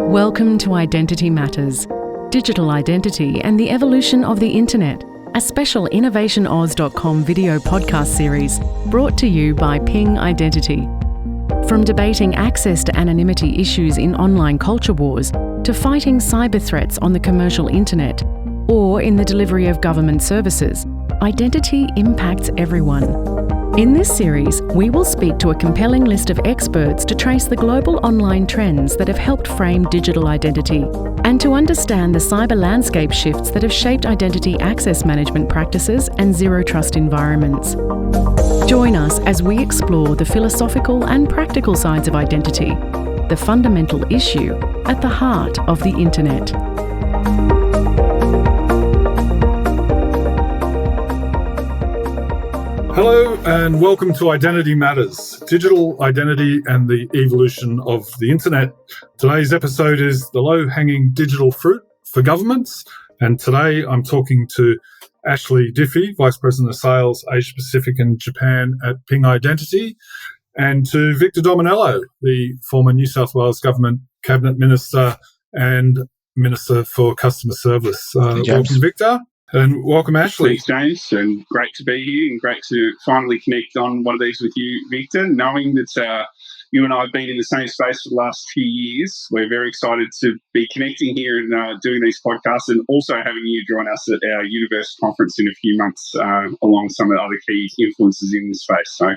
Welcome to Identity Matters, Digital Identity and the Evolution of the Internet, a special InnovationAus.com video podcast series brought to you by Ping Identity. From debating access to anonymity issues in online culture wars to fighting cyber threats on the commercial internet or in the delivery of government services, identity impacts everyone. In this series, we will speak to a compelling list of experts to trace the global online trends that have helped frame digital identity and to understand the cyber landscape shifts that have shaped identity access management practices and zero-trust environments. Join us as we explore the philosophical and practical sides of identity, the fundamental issue at the heart of the Internet. Hello and welcome to Identity Matters, Digital Identity and the Evolution of the Internet. Today's episode is the low-hanging digital fruit for governments, and today I'm talking to Ashley Diffey, Vice President of Sales, Asia Pacific and Japan at Ping Identity, and to Victor Dominello, the former New South Wales Government Cabinet Minister and Minister for Customer Service. Welcome, Victor. And welcome, Ashley. Thanks, James, and great to be here and great to finally connect on one of these with you, Victor, knowing that you and I have been in the same space for the last few years. We're very excited to be connecting here and doing these podcasts and also having you join us at our Universe conference in a few months along some of the other key influences in this space. So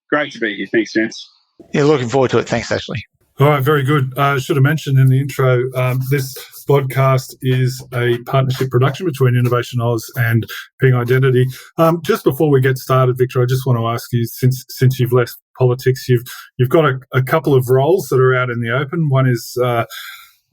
great to be here. Thanks, gents. Yeah, looking forward to it. Thanks, Ashley. All right, very good. I should have mentioned in the intro, this podcast is a partnership production between Innovation Oz and Ping Identity. Just before we get started, Victor, I just want to ask you, since you've left politics, you've got a couple of roles that are out in the open. One is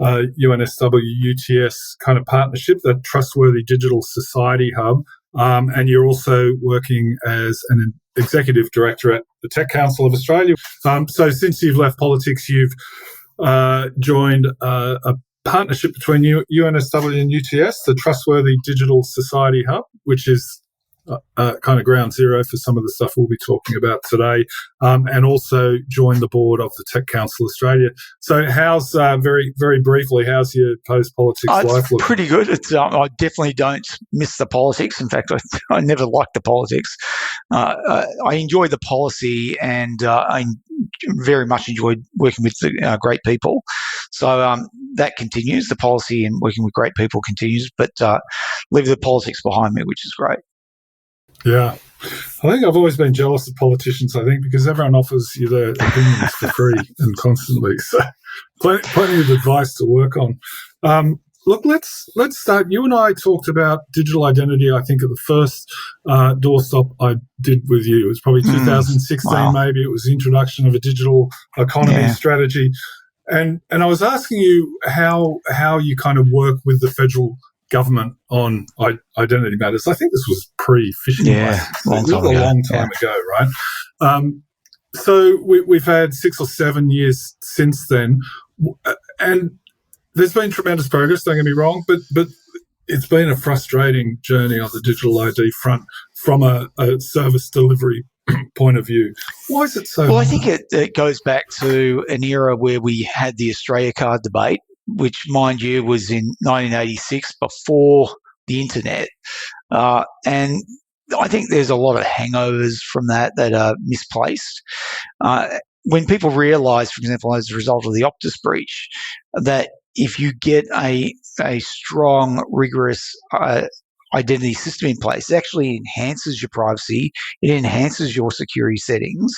UNSW UTS kind of partnership, the Trustworthy Digital Society Hub, and you're also working as an Executive Director at the Tech Council of Australia. So since you've left politics, you've joined a partnership between UNSW and UTS, the Trustworthy Digital Society Hub, which is kind of ground zero for some of the stuff we'll be talking about today, and also joined the board of the Tech Council Australia. So how's, very, very briefly, how's your post-politics life looking? Pretty good. It's, I definitely don't miss the politics. In fact, I never liked the politics. I enjoy the policy and I very much enjoyed working with great people. So that continues. The policy and working with great people continues, but leave the politics behind me, which is great. Yeah. I think I've always been jealous of politicians, because everyone offers you their opinions for free and constantly. So plenty of advice to work on. Look, let's start. You and I talked about digital identity, I think, at the first doorstop I did with you. It was probably 2016, wow. Maybe. It was the introduction of a digital economy strategy. And I was asking you how you kind of work with the federal government on identity matters. I think this was pre-phishing license. A long time ago, right? So we've had 6 or 7 years since then, and there's been tremendous progress, don't get me wrong, but it's been a frustrating journey on the digital ID front from a service delivery point of view. Why is it so hard? I think it goes back to an era where we had the Australia card debate, which, mind you, was in 1986, before the internet. And I think there's a lot of hangovers from that are misplaced. When people realise, for example, as a result of the Optus breach, that if you get a strong, rigorous identity system in place, it actually enhances your privacy, it enhances your security settings,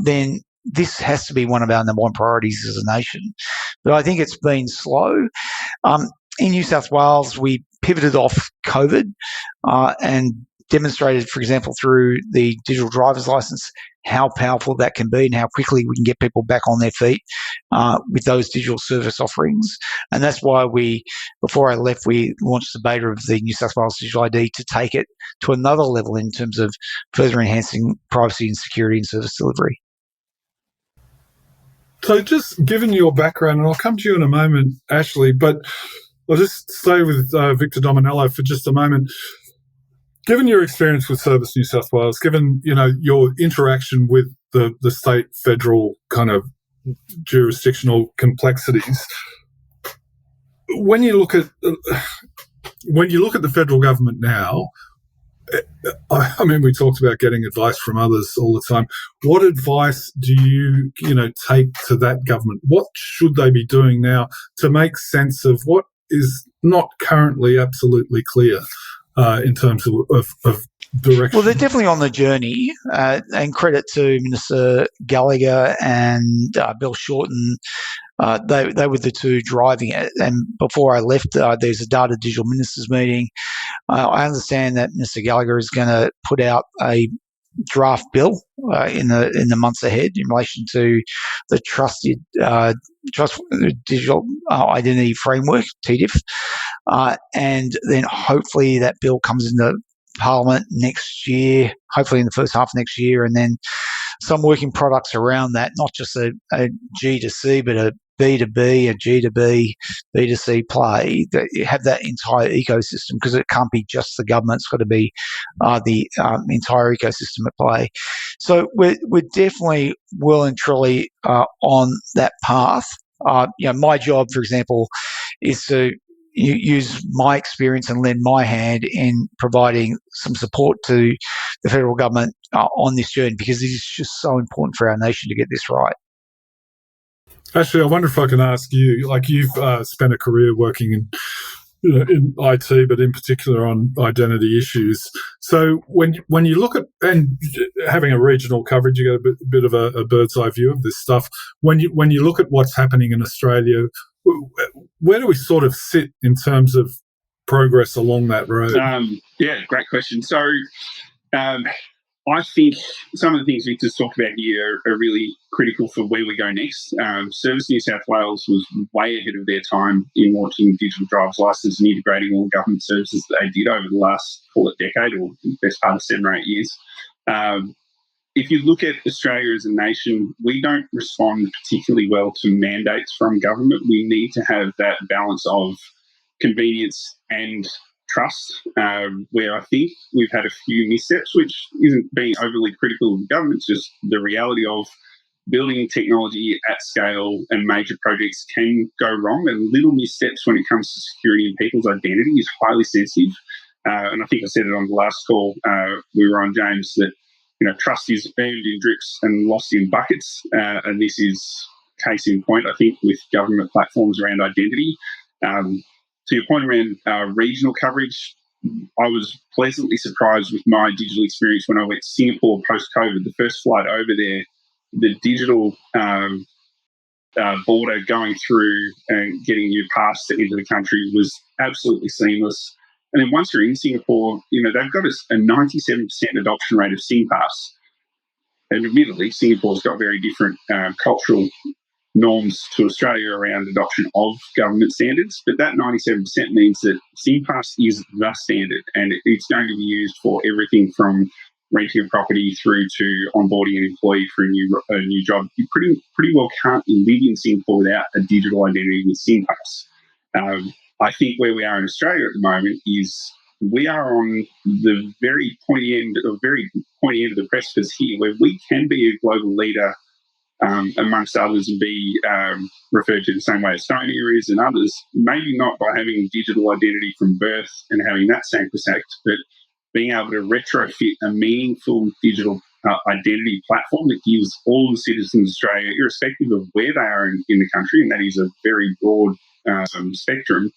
then this has to be one of our number one priorities as a nation. But I think it's been slow. In New South Wales, we pivoted off COVID and demonstrated, for example, through the digital driver's license, how powerful that can be and how quickly we can get people back on their feet with those digital service offerings. And that's why before I left, we launched the beta of the New South Wales Digital ID to take it to another level in terms of further enhancing privacy and security and service delivery. So just given your background, and I'll come to you in a moment, Ashley, but I'll just stay with Victor Dominello for just a moment. Given your experience with Service New South Wales, given your interaction with the state, federal kind of jurisdictional complexities, when you look at the federal government now, I mean, we talked about getting advice from others all the time. What advice do you take to that government? What should they be doing now to make sense of what is not currently absolutely clear in terms of direction? Well, they're definitely on the journey, and credit to Minister Gallagher and Bill Shorten. They were the two driving it. And before I left, there's a data digital ministers meeting. I understand that Mr. Gallagher is going to put out a draft bill in the months ahead in relation to the trust digital identity framework, TDIF, and then hopefully that bill comes into Parliament next year, hopefully in the first half of next year, and then some working products around that, not just a G2C, but a B2B, a G2B, B2C play, that you have that entire ecosystem, because it can't be just the government. It's got to be the entire ecosystem at play. So we're definitely well and truly on that path. My job, for example, is to use my experience and lend my hand in providing some support to the federal government on this journey, because it is just so important for our nation to get this right. Actually, I wonder if I can ask you, like, you've spent a career working in IT, but in particular on identity issues. So when you look at, and having a regional coverage, you get a bit of a bird's eye view of this stuff. When you look at what's happening in Australia, where do we sort of sit in terms of progress along that road? Great question. So I think some of the things Victor's talked about here are really critical for where we go next. Service New South Wales was way ahead of their time in launching digital driver's license and integrating all government services that they did over the last, call it, decade, or best part of 7 or 8 years. If you look at Australia as a nation, we don't respond particularly well to mandates from government. We need to have that balance of convenience and trust, where I think we've had a few missteps, which isn't being overly critical of the government. It's just the reality of building technology at scale and major projects can go wrong, and little missteps when it comes to security and people's identity is highly sensitive. And I think I said it on the last call we were on, James, that trust is earned in drips and lost in buckets, and this is case in point, I think, with government platforms around identity. To your point around regional coverage, I was pleasantly surprised with my digital experience when I went to Singapore post-COVID. The first flight over there, the digital border going through and getting your pass into the country was absolutely seamless. And then once you're in Singapore, they've got a 97% adoption rate of SingPass. And admittedly, Singapore's got very different cultural norms to Australia around adoption of government standards, but that 97% means that SingPass is the standard, and it's going to be used for everything from renting a property through to onboarding an employee for a new job. You pretty well can't live in Singapore without a digital identity with SingPass. I think where we are in Australia at the moment is we are on the very pointy end of the precipice here, where we can be a global leader amongst others and be referred to the same way Estonia is and others, maybe not by having digital identity from birth and having that sacrosanct, but being able to retrofit a meaningful digital identity platform that gives all the citizens of Australia, irrespective of where they are in the country, and that is a very broad spectrum,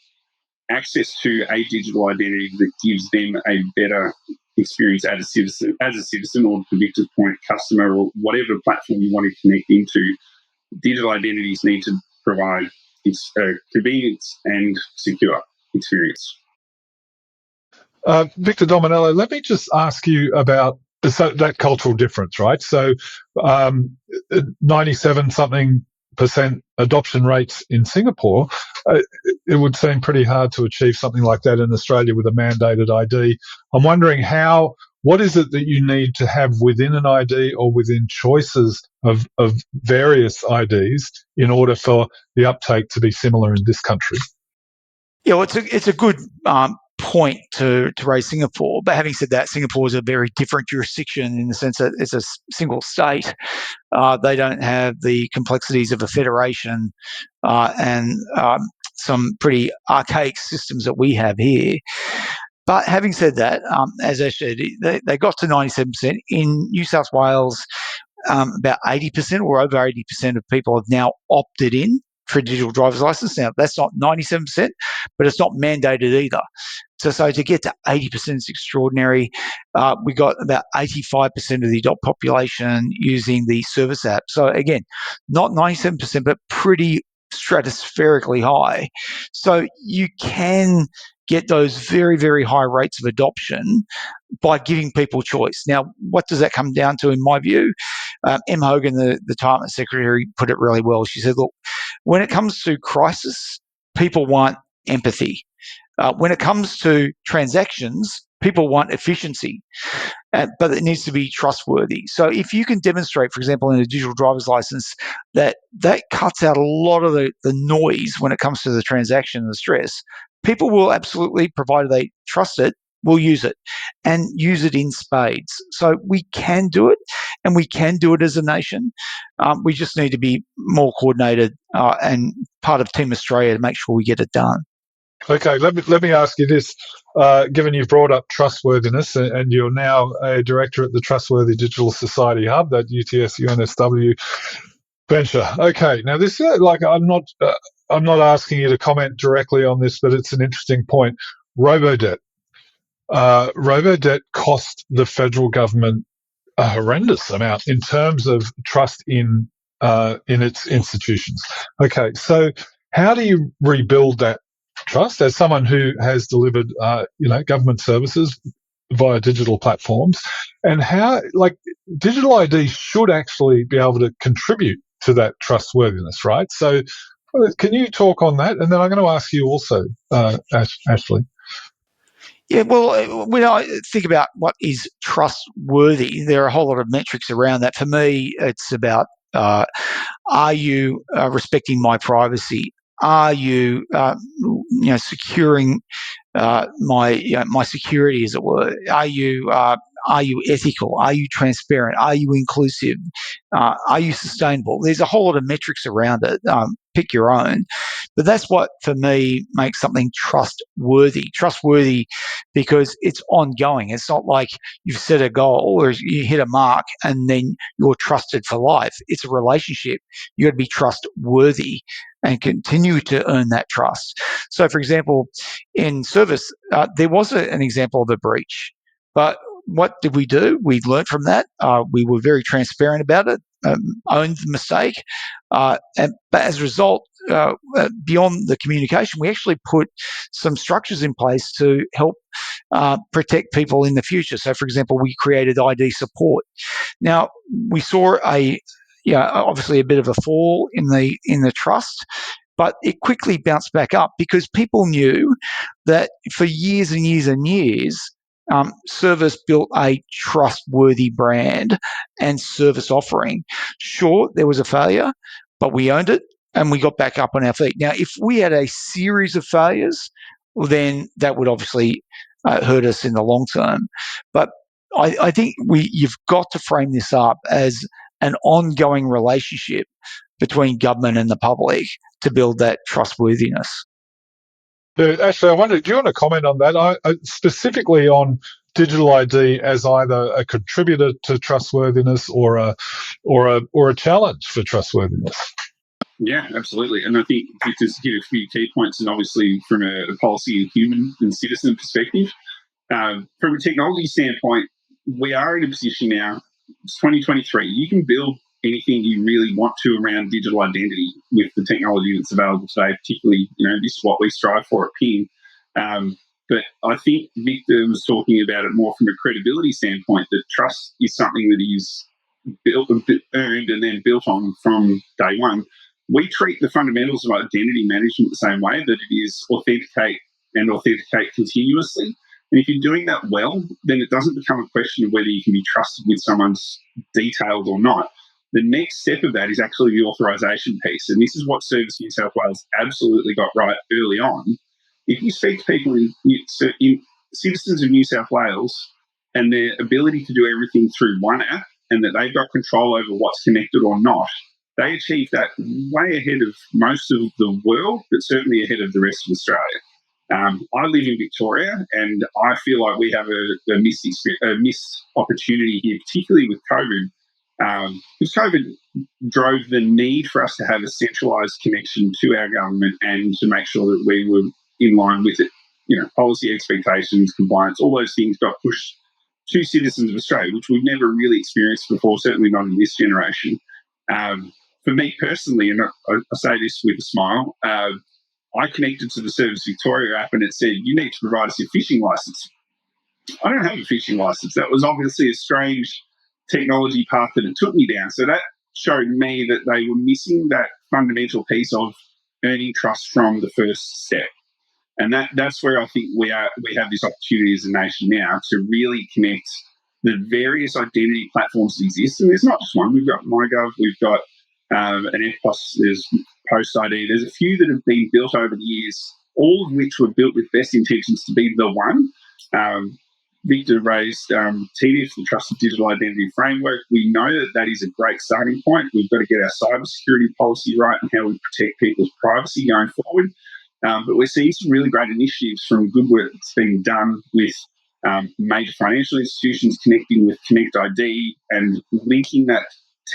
access to a digital identity that gives them a better experience as a citizen, or to Victor's point, customer, or whatever platform you want to connect into. Digital identities need to provide convenience and secure experience. Victor Dominello, let me just ask you about that cultural difference, right? So 97-something% adoption rates in Singapore, it would seem pretty hard to achieve something like that in Australia with a mandated ID. I'm wondering what is it that you need to have within an ID or within choices of various IDs in order for the uptake to be similar in this country? Yeah, well, it's a good point to raise Singapore. But having said that, Singapore is a very different jurisdiction in the sense that it's a single state. They don't have the complexities of a federation, and some pretty archaic systems that we have here. But having said that, as I said, they got to 97%. In New South Wales, about 80% or over 80% of people have now opted in for a digital driver's license. Now, that's not 97%, but it's not mandated either. So to get to 80% is extraordinary. We got about 85% of the adult population using the service app. So again, not 97%, but pretty stratospherically high. So you can get those very, very high rates of adoption by giving people choice. Now, what does that come down to in my view? Em Hogan, the Department Secretary, put it really well. She said, look, when it comes to crisis, people want empathy. When it comes to transactions, people want efficiency, but it needs to be trustworthy. So if you can demonstrate, for example, in a digital driver's license, that cuts out a lot of the noise when it comes to the transaction and the stress, people will absolutely, provided they trust it, will use it and use it in spades. So we can do it, and we can do it as a nation. We just need to be more coordinated and part of Team Australia to make sure we get it done. Okay, let me ask you this. Given you've brought up trustworthiness, and you're now a director at the Trustworthy Digital Society Hub, that UTS UNSW venture. Okay, now this I'm not asking you to comment directly on this, but it's an interesting point. Robodebt. Robodebt cost the federal government a horrendous amount in terms of trust in its institutions. Okay, so how do you rebuild that trust as someone who has delivered government services via digital platforms, and how digital ID should actually be able to contribute to that trustworthiness, right? So can you talk on that? And then I'm going to ask you also, Ashley. Yeah, well, when I think about what is trustworthy, there are a whole lot of metrics around that. For me, it's about are you respecting my privacy? Are you securing my security, as it were? Are you ethical? Are you transparent? Are you inclusive? Are you sustainable? There's a whole lot of metrics around it. Pick your own. But that's what, for me, makes something trustworthy. Trustworthy because it's ongoing. It's not like you've set a goal or you hit a mark and then you're trusted for life. It's a relationship. You got to be trustworthy and continue to earn that trust. So, for example, in service, there was an example of a breach, but what did we do? We learned from that. We were very transparent about it, owned the mistake, but as a result, beyond the communication, we actually put some structures in place to help protect people in the future. So, for example, we created ID support. Now, we saw obviously a bit of a fall in the trust, but it quickly bounced back up because people knew that for years and years and years, Service built a trustworthy brand and service offering. Sure, there was a failure, but we owned it and we got back up on our feet. Now, if we had a series of failures, well, then that would obviously hurt us in the long term. But I think you've got to frame this up as an ongoing relationship between government and the public to build that trustworthiness. Actually, I wonder, do you want to comment on that? Specifically on digital ID as either a contributor to trustworthiness or a challenge for trustworthiness? Yeah, absolutely. And I think Victor's hit a few key points, and obviously from a policy and human and citizen perspective. From a technology standpoint, we are in a position now, it's 2023, you can build anything you really want to around digital identity with the technology that's available today, particularly, this is what we strive for at Ping. But I think Victor was talking about it more from a credibility standpoint, that trust is something that is built, earned, and then built on from day one. We treat the fundamentals of identity management the same way, that it is authenticate continuously. And if you're doing that well, then it doesn't become a question of whether you can be trusted with someone's details or not. The next step of that is actually the authorisation piece. And this is what Service New South Wales absolutely got right early on. If you speak to people in citizens of New South Wales and their ability to do everything through one app, and that they've got control over what's connected or not, they achieved that way ahead of most of the world, but certainly ahead of the rest of Australia. I live in Victoria, and I feel like we have a missed opportunity here, particularly with COVID. Because COVID drove the need for us to have a centralised connection to our government and to make sure that we were in line with it. Policy expectations, compliance, all those things got pushed to citizens of Australia, which we've never really experienced before, certainly not in this generation. For me personally, and I say this with a smile, I connected to the Service Victoria app and it said, you need to provide us a fishing license. I don't have a fishing license. That was obviously a strange technology path that it took me down. So that showed me that they were missing that fundamental piece of earning trust from the first step. And that's where I think we have this opportunity as a nation now to really connect the various identity platforms that exist. And there's not just one. We've got MyGov, we've got an Ep4, there's Post ID. There's a few that have been built over the years, all of which were built with best intentions to be the one. Victor raised TDIF, the Trusted Digital Identity Framework. We know that is a great starting point. We've got to get our cybersecurity policy right and how we protect people's privacy going forward. But we're seeing some really great initiatives from good work that's being done with major financial institutions connecting with Connect ID and linking that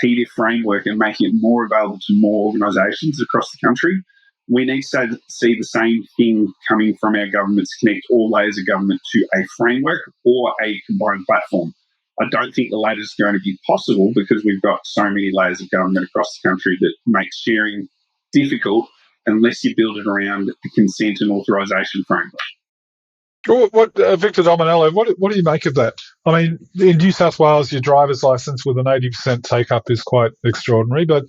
TDIF framework and making it more available to more organisations across the country. We need to see the same thing coming from our government to connect all layers of government to a framework or a combined platform. I don't think the latter is going to be possible because we've got so many layers of government across the country that makes sharing difficult unless you build it around a consent and authorisation framework. Victor Dominello, what do you make of that? I mean, in New South Wales, your driver's licence with an 80% take-up is quite extraordinary. But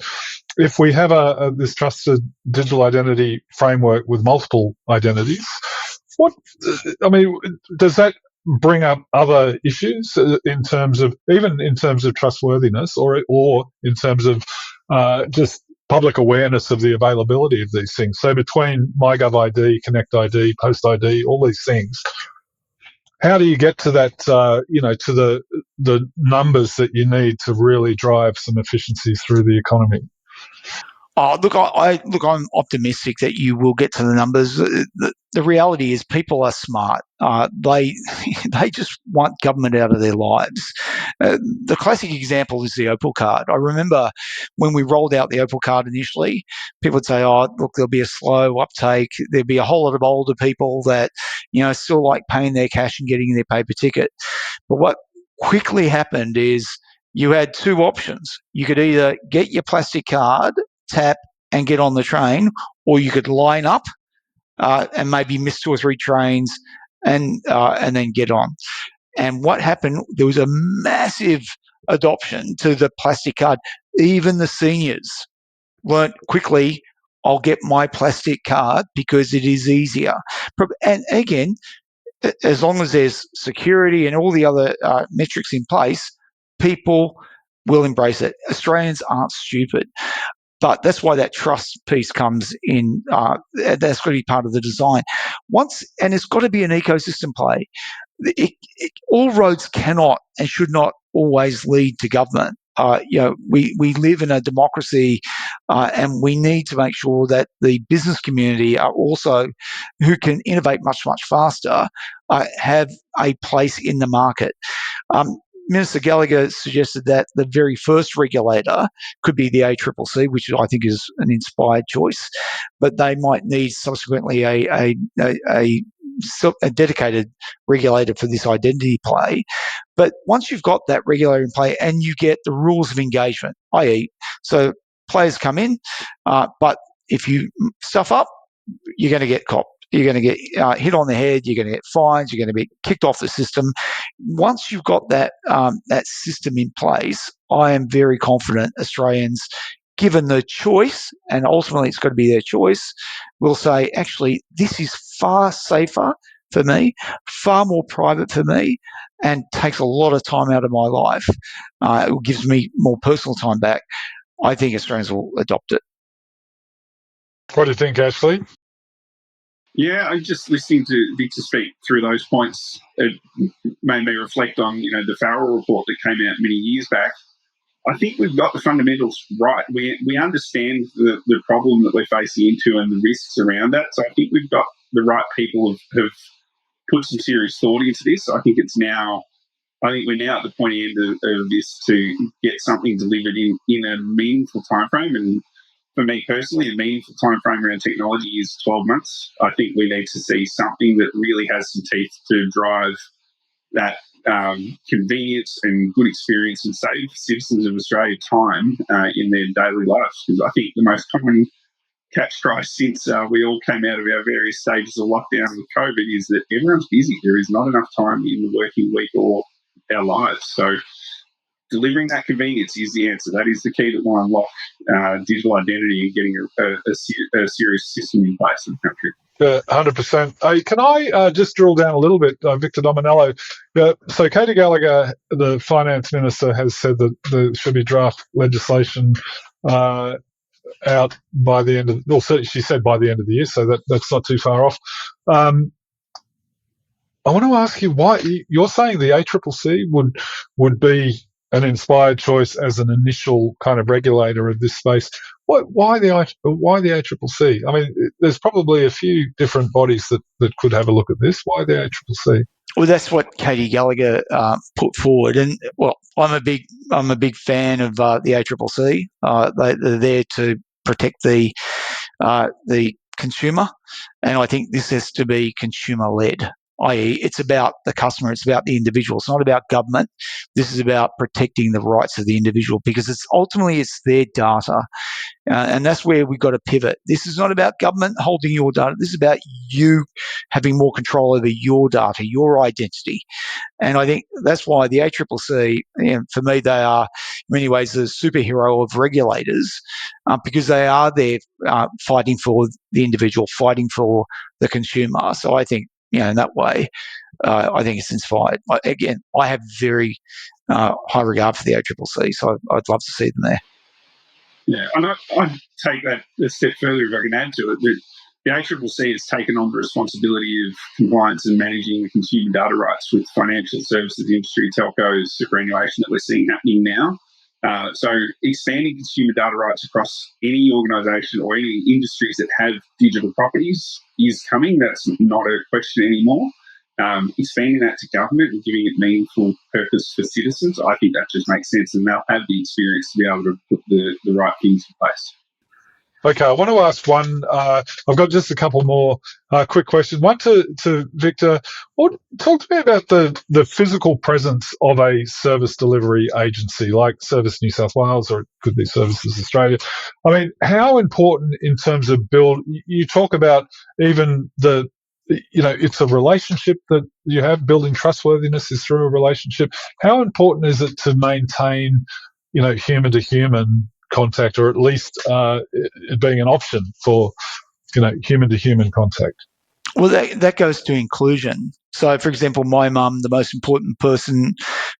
if we have this trusted digital identity framework with multiple identities, does that bring up other issues in terms of trustworthiness or in terms of just public awareness of the availability of these things? So between MyGov ID, Connect ID, Post ID, all these things, how do you get to that, to the numbers that you need to really drive some efficiencies through the economy? I'm optimistic that you will get to the numbers. The reality is people are smart. They just want government out of their lives. The classic example is the Opal card. I remember when we rolled out the Opal card initially, people would say, "Oh, look, there'll be a slow uptake. There'll be a whole lot of older people that still like paying their cash and getting their paper ticket." But what quickly happened is you had two options. You could either get your plastic card, tap and get on the train, or you could line up and maybe miss 2 or 3 trains and then get on. And what happened, there was a massive adoption to the plastic card. Even the seniors learnt quickly, I'll get my plastic card because it is easier. And again, as long as there's security and all the other metrics in place, people will embrace it. Australians aren't stupid. But that's why that trust piece comes in. That's got to be part of the design. And it's got to be an ecosystem play. All roads cannot and should not always lead to government. We live in a democracy, and we need to make sure that the business community are also, who can innovate much, much faster, have a place in the market. Minister Gallagher suggested that the very first regulator could be the ACCC, which I think is an inspired choice, but they might need subsequently a dedicated regulator for this identity play. But once you've got that regulator in play and you get the rules of engagement, i.e., so players come in, but if you stuff up, you're going to get copped. You're going to get hit on the head. You're going to get fines. You're going to be kicked off the system. Once you've got that system in place, I am very confident Australians, given the choice, and ultimately it's got to be their choice, will say, actually, this is far safer for me, far more private for me, and takes a lot of time out of my life. It gives me more personal time back. I think Australians will adopt it. What do you think, Ashley? Yeah, I'm just listening to Victor speak through those points. It made me reflect on, the Farrell report that came out many years back. I think we've got the fundamentals right. We understand the problem that we're facing into and the risks around that. So I think we've got the right people have put some serious thought into this. I think we're now at the pointy end of this to get something delivered in a meaningful timeframe. And for me personally, a meaningful timeframe around technology is 12 months. I think we need to see something that really has some teeth to drive that convenience and good experience and save citizens of Australia time in their daily lives. Because I think the most common catch cry since we all came out of our various stages of lockdown with COVID is that everyone's busy. There is not enough time in the working week or our lives. So delivering that convenience is the answer. That is the key that will unlock digital identity and getting a serious system in place in the country. 100%. Can I just drill down a little bit, Victor Dominello? So Katie Gallagher, the finance minister, has said that there should be draft legislation out by the end of, well, she said by the end of the year, so that's not too far off. I want to ask you why you're saying the ACCC would be an inspired choice as an initial kind of regulator of this space. Why the ACCC? I mean, there's probably a few different bodies that could have a look at this. Why the ACCC? Well, that's what Katie Gallagher put forward, and well, I'm a big fan of the ACCC. They're there to protect the consumer, and I think this has to be consumer led. I.e., it's about the customer, it's about the individual. It's not about government. This is about protecting the rights of the individual because ultimately it's their data. And that's where we've got to pivot. This is not about government holding your data. This is about you having more control over your data, your identity. And I think that's why the ACCC, for me, they are in many ways the superhero of regulators because they are there fighting for the individual, fighting for the consumer. So I think, in that way, I think it's inspired. Again, I have very high regard for the ACCC, so I'd love to see them there. Yeah, and I'd take that a step further if I can add to it. That the ACCC has taken on the responsibility of compliance and managing the consumer data rights with financial services industry, telcos, superannuation that we're seeing happening now. So expanding consumer data rights across any organisation or any industries that have digital properties is coming. That's not a question anymore. Expanding that to government and giving it meaningful purpose for citizens, I think that just makes sense, and they'll have the experience to be able to put the right things in place. Okay, I want to ask one. I've got just a couple more quick questions. One to Victor. Talk to me about the physical presence of a service delivery agency like Service New South Wales, or it could be Services Australia. I mean, how important in terms of you talk about even it's a relationship that you have. Building trustworthiness is through a relationship. How important is it to maintain, human to human contact, or at least it being an option for, human to human contact? Well, that goes to inclusion. So, for example, my mum, the most important person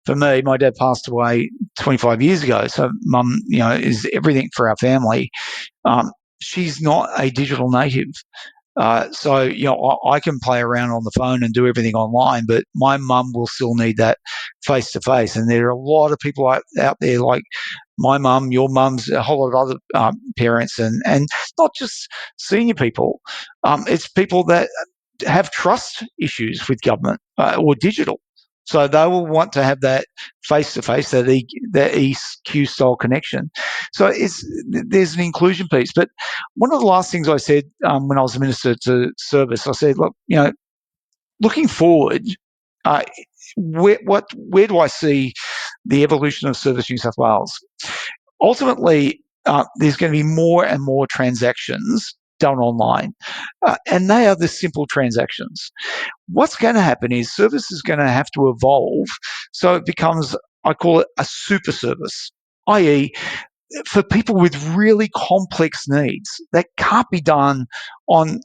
for me, my dad passed away 25 years ago. So, mum, is everything for our family. She's not a digital native. So, I can play around on the phone and do everything online, but my mum will still need that face-to-face. And there are a lot of people out there like my mum, your mum's, a whole lot of other parents, and not just senior people. It's people that have trust issues with government or digital. So they will want to have that face-to-face, that EQ style connection. So there's an inclusion piece. But one of the last things I said when I was a minister to service, I said, look, looking forward, where do I see the evolution of Service New South Wales? Ultimately, there's going to be more and more transactions done online, and they are the simple transactions. What's going to happen is service is going to have to evolve so it becomes, I call it a super service, i.e., for people with really complex needs that can't be done on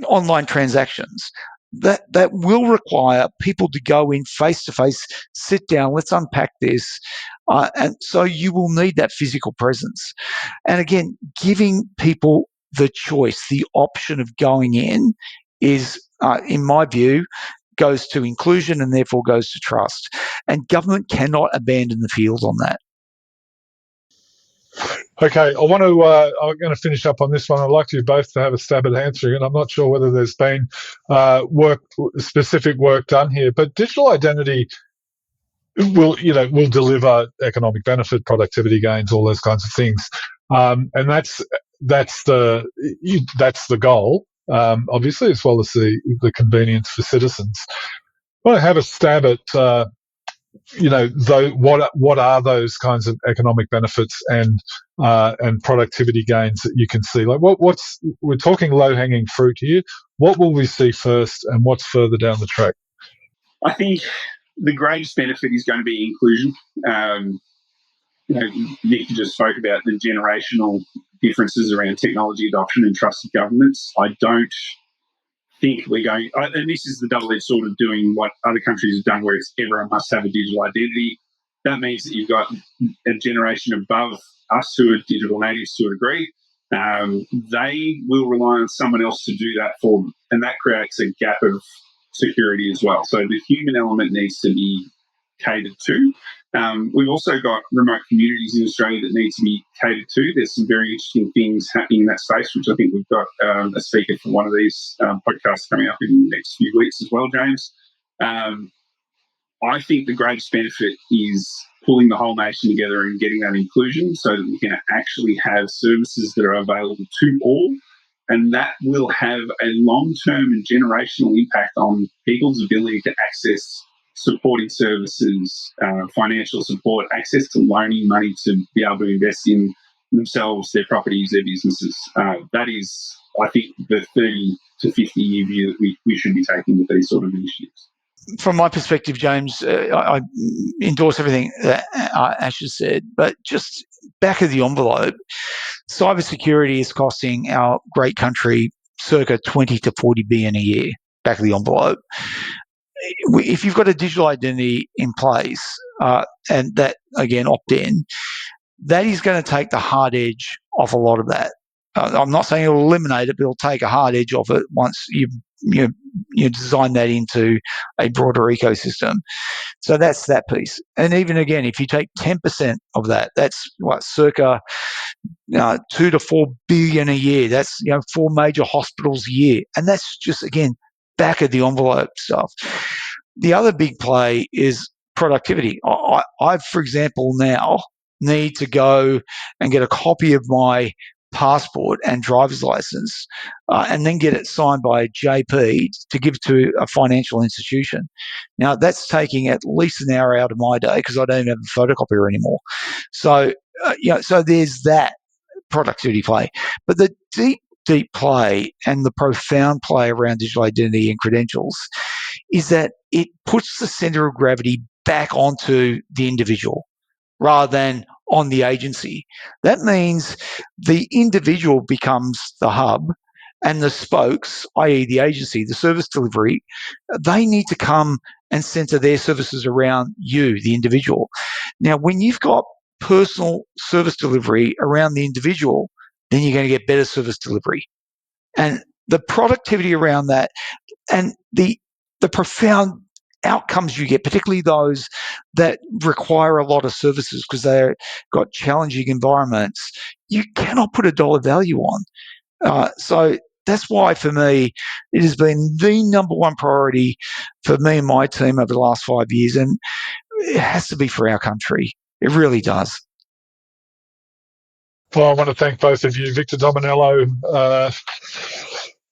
online transactions. That will require people to go in face to face, sit down, let's unpack this. And so you will need that physical presence. And again, giving people the choice, the option of going in is, in my view, goes to inclusion and therefore goes to trust. And government cannot abandon the field on that. Okay, I'm going to finish up on this one. I'd like you both to have a stab at answering it. I'm not sure whether there's been specific work done here, but digital identity will deliver economic benefit, productivity gains, all those kinds of things, and that's the goal, obviously, as well as the convenience for citizens. I want to have a stab at what are those kinds of economic benefits and productivity gains that you can see? Like we're talking low hanging fruit here. What will we see first, and what's further down the track? I think the greatest benefit is going to be inclusion. Nick just spoke about the generational differences around technology adoption and trusted governments. I don't think we're going, and this is the double-edged sword of doing what other countries have done, where it's everyone must have a digital identity. That means that you've got a generation above us who are digital natives to a degree. They will rely on someone else to do that for them, and that creates a gap of security as well. So the human element needs to be catered to. We've also got remote communities in Australia that need to be catered to. There's some very interesting things happening in that space, which I think we've got a speaker for one of these podcasts coming up in the next few weeks as well, James. I think the greatest benefit is pulling the whole nation together and getting that inclusion so that we can actually have services that are available to all. And that will have a long-term and generational impact on people's ability to access supporting services, financial support, access to loaning money to be able to invest in themselves, their properties, their businesses. That is, I think, the 30 to 50-year view that we should be taking with these sort of initiatives. From my perspective, James, I endorse everything that Ash has said, but just back of the envelope, cybersecurity is costing our great country circa 20 to 40 billion a year, back of the envelope. If you've got a digital identity in place, and that, again, opt-in, that is going to take the hard edge off a lot of that. I'm not saying it'll eliminate it, but it'll take a hard edge off it once you design that into a broader ecosystem. So that's that piece. And even again, if you take 10% of that, that's circa 2 to 4 billion a year. That's 4 major hospitals a year, and that's just, again, back of the envelope stuff. The other big play is productivity. I, for example, now need to go and get a copy of my passport and driver's license and then get it signed by a JP to give to a financial institution. Now, that's taking at least an hour out of my day because I don't even have a photocopier anymore. So, so there's that productivity play. But the deep play and the profound play around digital identity and credentials is that it puts the center of gravity back onto the individual rather than on the agency. That means the individual becomes the hub, and the spokes, i.e. the agency, the service delivery, they need to come and center their services around you, the individual. Now, when you've got personal service delivery around the individual, then you're going to get better service delivery. And the productivity around that and the profound outcomes you get, particularly those that require a lot of services because they've got challenging environments, you cannot put a dollar value on. So that's why, for me, it has been the number one priority for me and my team over the last 5 years, and it has to be for our country. It really does. Well, I want to thank both of you, Victor Dominello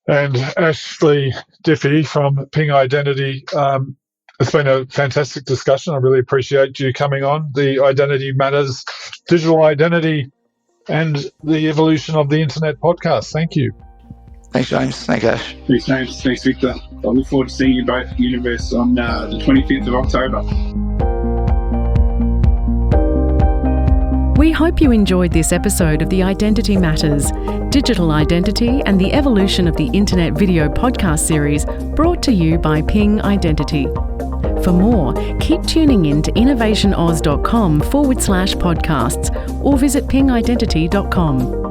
and Ashley Diffey from Ping Identity. It's been a fantastic discussion. I really appreciate you coming on. The Identity Matters, Digital Identity, and the Evolution of the Internet podcast. Thank you. Thanks, James. Thanks, Ash. Thanks, James. Thanks, Victor. I look forward to seeing you both at Universe on the 25th of October. We hope you enjoyed this episode of the Identity Matters, Digital Identity and the Evolution of the Internet video podcast series brought to you by Ping Identity. For more, keep tuning in to innovationoz.com/podcasts or visit pingidentity.com.